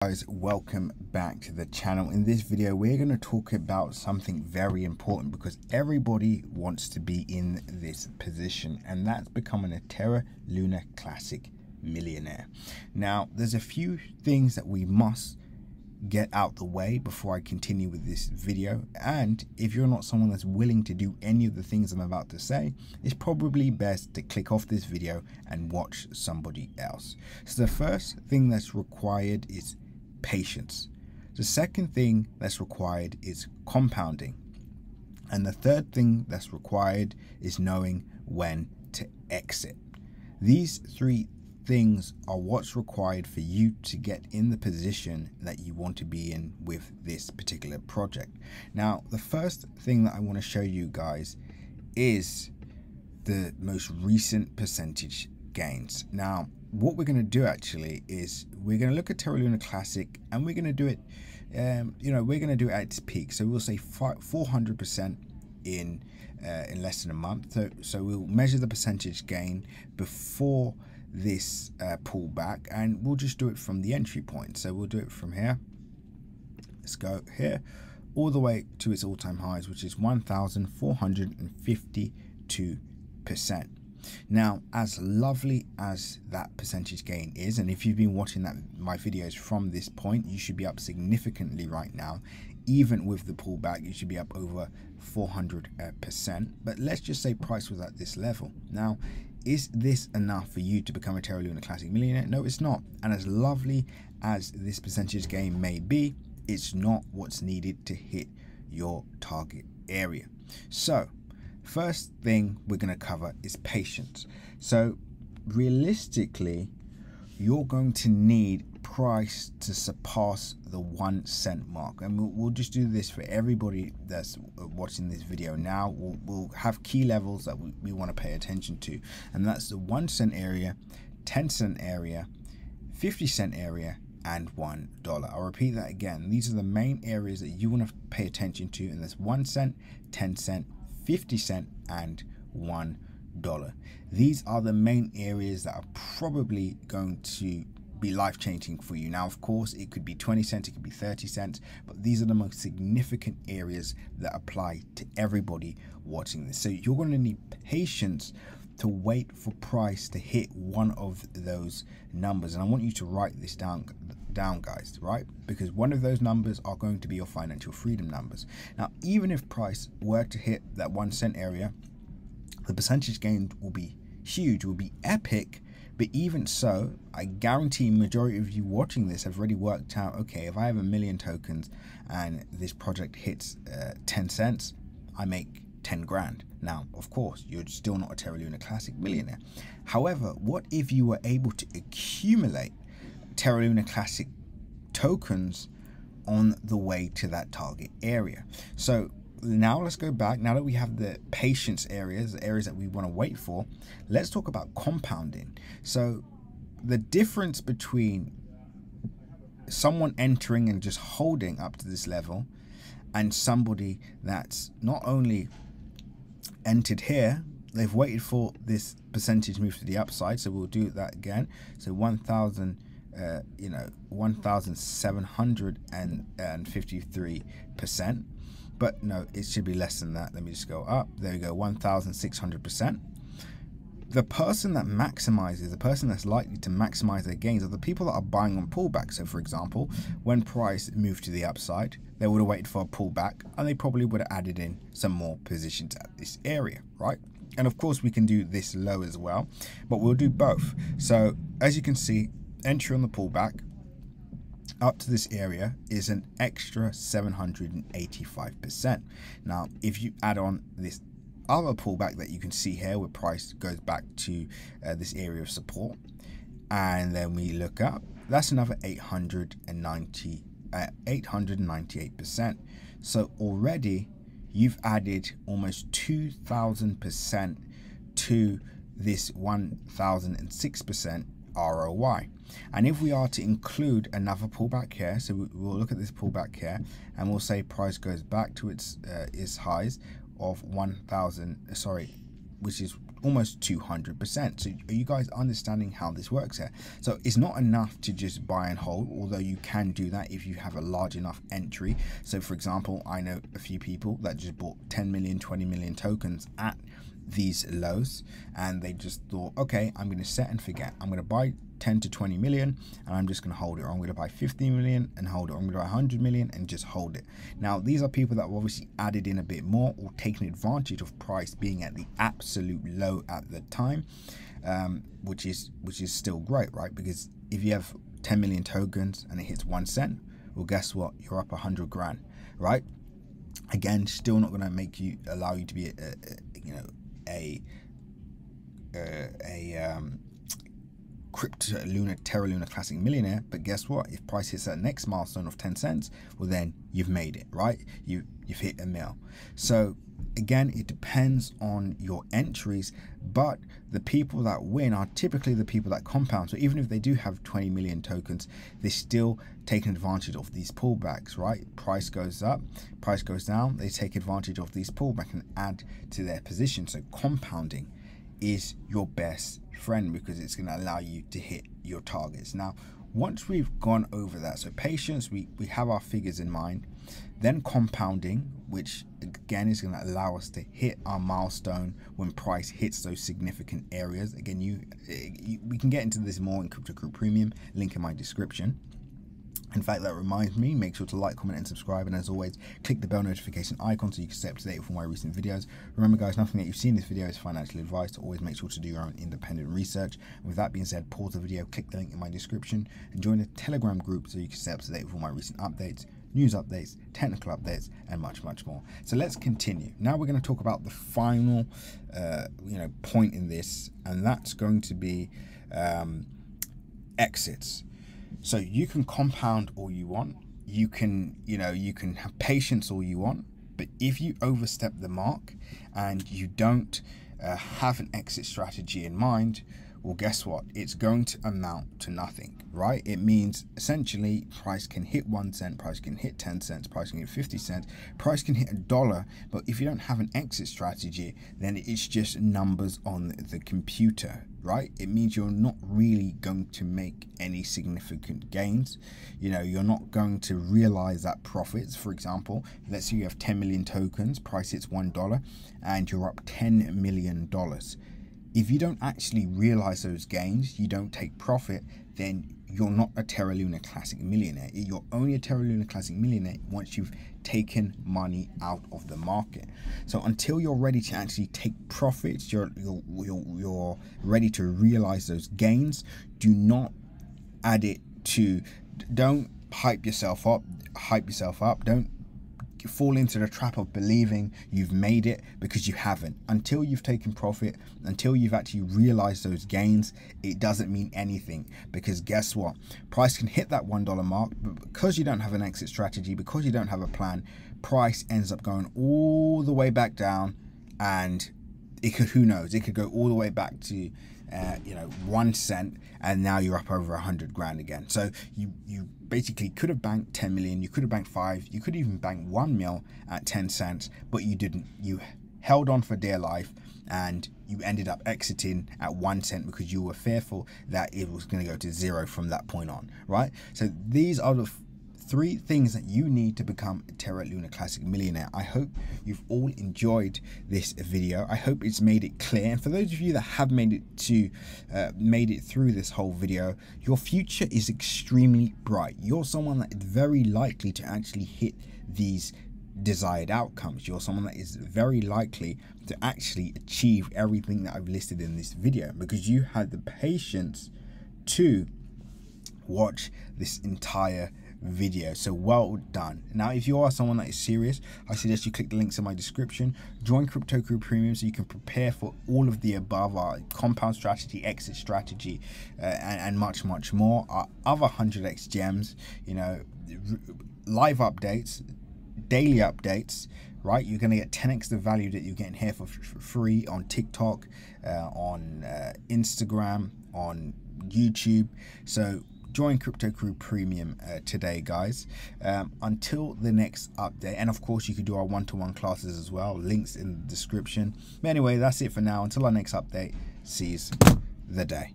Guys, welcome back to the channel. In this video we're going to talk about something very important because everybody wants to be in this position, and that's becoming a TERRA Lunar Classic millionaire. Now there's a few things that we must get out the way before I continue with this video, and if you're not someone that's willing to do any of the things I'm about to say, it's probably best to click off this video and watch somebody else. So the first thing that's required is patience. The second thing that's required is compounding, and the third thing that's required is knowing when to exit. These three things are what's required for you to get in the position that you want to be in with this particular project. Now the first thing that I want to show you guys is the most recent percentage gains. Now what we're going to do actually is we're going to look at TERRA Lunar Classic, and we're going to do it we're going to do it at its peak. So we'll say 400% in less than a month. So we'll measure the percentage gain before this pullback, and we'll just do it from the entry point. So we'll do it from here. Let's go here all the way to its all-time highs, which is 1,452%. Now, as lovely as that percentage gain is, and if you've been watching my videos from this point, you should be up significantly right now. Even with the pullback, you should be up over 400%. But let's just say price was at this level. Now, is this enough for you to become a TERRA Lunar Classic millionaire? No, it's not. And as lovely as this percentage gain may be, it's not what's needed to hit your target area. So first thing we're going to cover is patience. So realistically, you're going to need price to surpass the 1 cent mark, and we'll just do this for everybody that's watching this video now. We'll have key levels that we want to pay attention to, and that's the 1 cent area, 10 cent area, 50 cent area, and $1. I'll repeat that again. These are the main areas that you want to pay attention to, and that's 1 cent, 10 cent, 50 cent, and $1. These are the main areas that are probably going to be life-changing for you. Now of course it could be 20 cents, it could be 30 cents, but these are the most significant areas that apply to everybody watching this. So you're going to need patience to wait for price to hit one of those numbers, and I want you to write this down guys, right? Because one of those numbers are going to be your financial freedom numbers. Now even if price were to hit that 1 cent area, the percentage gain will be huge, will be epic. But even so, I guarantee majority of you watching this have already worked out, okay, if I have 1 million tokens and this project hits 10 cents, I make 10 grand. Now, of course, you're still not a TERRA Lunar Classic millionaire. However, what if you were able to accumulate TERRA Lunar Classic tokens on the way to that target area? So now let's go back. Now that we have the patience areas, the areas that we want to wait for, let's talk about compounding. So the difference between someone entering and just holding up to this level and somebody that's not only entered here, they've waited for this percentage move to the upside. So we'll do that again. So 1,753%. But no, it should be less than that. Let me just go up. There we go, 1,600%. The person that maximizes, the person that's likely to maximize their gains are the people that are buying on pullback. So for example, when price moved to the upside, they would have waited for a pullback, and they probably would have added in some more positions at this area, right? And of course we can do this low as well, but we'll do both. So as you can see, entry on the pullback up to this area is an extra 785%. Now if you add on this other pullback that you can see here where price goes back to this area of support, and then we look up, that's another 898%. So already you've added almost 2,000% to this 1,006% ROI. And if we are to include another pullback here, so we'll look at this pullback here, and we'll say price goes back to its highs of 1,000, sorry, which is almost 200%. So are you guys understanding how this works here? So it's not enough to just buy and hold, although you can do that if you have a large enough entry. So for example, I know a few people that just bought 10 million, 20 million tokens at these lows, and they just thought, okay, I'm going to set and forget. I'm going to buy 10 to 20 million and I'm just going to hold it, or I'm going to buy 50 million and hold it, or I'm going to buy 100 million and just hold it. Now these are people that have obviously added in a bit more or taken advantage of price being at the absolute low at the time, which is still great, right? Because if you have 10 million tokens and it hits 1 cent, well, guess what, you're up 100 grand, right? Again, still not going to make you, allow you to be TERRA Luna Classic Millionaire, but guess what, if price hits that next milestone of 10 cents, well then you've made it, right? You've hit a mil. So again, it depends on your entries, but the people that win are typically the people that compound. So even if they do have 20 million tokens, they're still taking advantage of these pullbacks, right? Price goes up, price goes down, they take advantage of these pullbacks and add to their position. So compounding is your best friend because it's going to allow you to hit your targets. Now once we've gone over that, so patience, we have our figures in mind, then compounding, which again is going to allow us to hit our milestone when price hits those significant areas. Again, we can get into this more in Crypto Crew Premium, link in my description. In fact, that reminds me, make sure to like, comment and subscribe, and as always, click the bell notification icon so you can stay up to date with all my recent videos. Remember guys, nothing that you've seen in this video is financial advice. Always make sure to do your own independent research. With that being said, pause the video, click the link in my description and join the Telegram group so you can stay up to date with all my recent updates, news updates, technical updates, and much more. So let's continue. Now we're going to talk about the final point in this, and that's going to be exits. So you can compound all you want, you can have patience all you want, but if you overstep the mark and you don't have an exit strategy in mind, well, guess what? It's going to amount to nothing, right? It means essentially price can hit 1 cent, price can hit 10 cents, price can hit 50 cents, price can hit $1, but if you don't have an exit strategy, then it's just numbers on the computer, right? It means you're not really going to make any significant gains. You're not going to realize that profits. For example, let's say you have 10 million tokens, price hits $1 and you're up $10 million. If you don't actually realize those gains, you don't take profit, then you're not a TERRA Luna Classic Millionaire. You're only a TERRA Luna Classic Millionaire once you've taken money out of the market. So until you're ready to actually take profits, you're ready to realize those gains, do not add it to, don't hype yourself up, don't fall into the trap of believing you've made it, because you haven't. Until you've taken profit, until you've actually realized those gains, it doesn't mean anything, because guess what, price can hit that $1 mark, but because you don't have an exit strategy, because you don't have a plan, price ends up going all the way back down, and it could, who knows, it could go all the way back to 1 cent, and now you're up over 100 grand again. So you basically could have banked 10 million, you could have banked 5, you could even bank 1 mil at 10 cents, but you didn't. You held on for dear life and you ended up exiting at 1 cent because you were fearful that it was going to go to 0 from that point on, right? So these are the 3 things that you need to become a TERRA Luna Classic Millionaire. I hope you've all enjoyed this video. I hope it's made it clear. And for those of you that have made it through this whole video, your future is extremely bright. You're someone that is very likely to actually hit these desired outcomes. You're someone that is very likely to actually achieve everything that I've listed in this video, because you had the patience to watch this entire video. So well done. Now if you are someone that is serious, I suggest you click the links in my description, join Crypto Crew Premium so you can prepare for all of the above, our compound strategy, exit strategy, and much more, our other 100x gems, live updates, daily updates, right? You're going to get 10x the value that you're getting here for free on TikTok, on Instagram, on YouTube. So join Crypto Crew Premium today, guys. Until the next update, and of course you could do our one-to-one classes as well, links in the description. But anyway, that's it for now. Until our next update, seize the day.